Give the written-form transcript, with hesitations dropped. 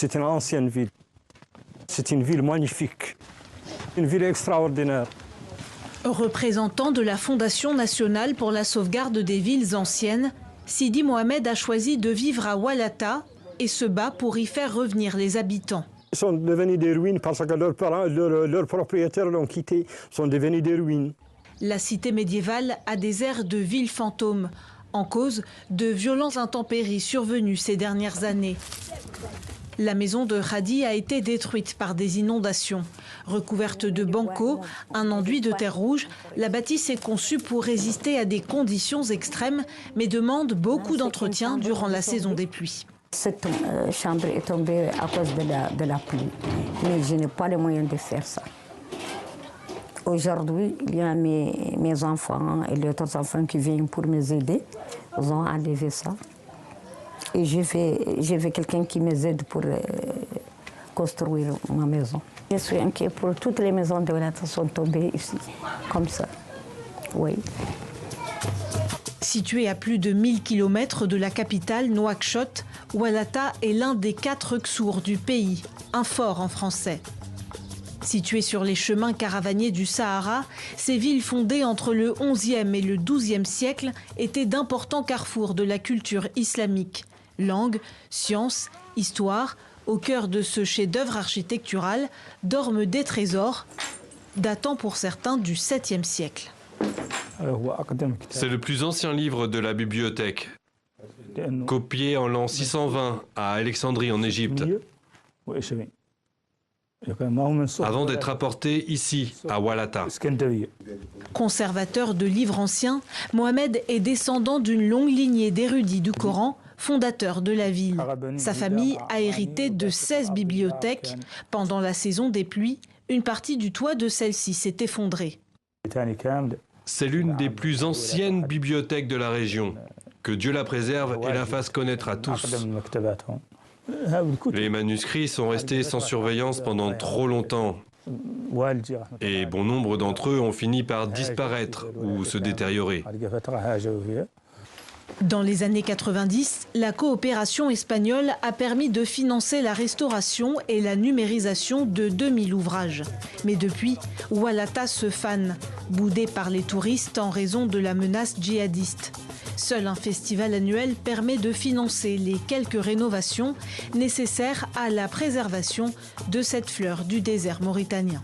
C'est une ancienne ville. C'est une ville magnifique, une ville extraordinaire. Représentant de la Fondation nationale pour la sauvegarde des villes anciennes, Sidi Mohamed a choisi de vivre à Oualata et se bat pour y faire revenir les habitants. Ils sont devenus des ruines parce que leurs parents, leurs propriétaires l'ont quitté, sont devenus des ruines. La cité médiévale a des airs de ville fantôme, en cause de violentes intempéries survenues ces dernières années. La maison de Khadi a été détruite par des inondations. Recouverte de banco, un enduit de terre rouge, la bâtisse est conçue pour résister à des conditions extrêmes, mais demande beaucoup d'entretien durant la saison des pluies. Cette chambre est tombée à cause de la pluie, mais je n'ai pas les moyens de faire ça. Aujourd'hui, il y a mes enfants et les autres enfants qui viennent pour m'aider. Ils ont enlevé ça. Et j'ai fait quelqu'un qui m'aide pour construire ma maison. Je suis inquiet pour toutes les maisons de Oualata sont tombées ici, comme ça. Oui. Située à plus de 1000 km de la capitale Nouakchott, Oualata est l'un des 4 Ksour du pays, un fort en français. Situées sur les chemins caravaniers du Sahara, ces villes fondées entre le XIe et le XIIe siècle étaient d'importants carrefours de la culture islamique. Langue, sciences, histoire, au cœur de ce chef-d'œuvre architectural dorment des trésors, datant pour certains du 7e siècle. C'est le plus ancien livre de la bibliothèque, copié en l'an 620 à Alexandrie en Égypte, avant d'être apporté ici, à Oualata. Conservateur de livres anciens, Mohamed est descendant d'une longue lignée d'érudits du Coran, fondateur de la ville. Sa famille a hérité de 16 bibliothèques. Pendant la saison des pluies, une partie du toit de celle-ci s'est effondrée. C'est l'une des plus anciennes bibliothèques de la région. Que Dieu la préserve et la fasse connaître à tous. Les manuscrits sont restés sans surveillance pendant trop longtemps. Et bon nombre d'entre eux ont fini par disparaître ou se détériorer. Dans les années 90, la coopération espagnole a permis de financer la restauration et la numérisation de 2000 ouvrages. Mais depuis, Oualata se fane, boudé par les touristes en raison de la menace djihadiste. Seul un festival annuel permet de financer les quelques rénovations nécessaires à la préservation de cette fleur du désert mauritanien.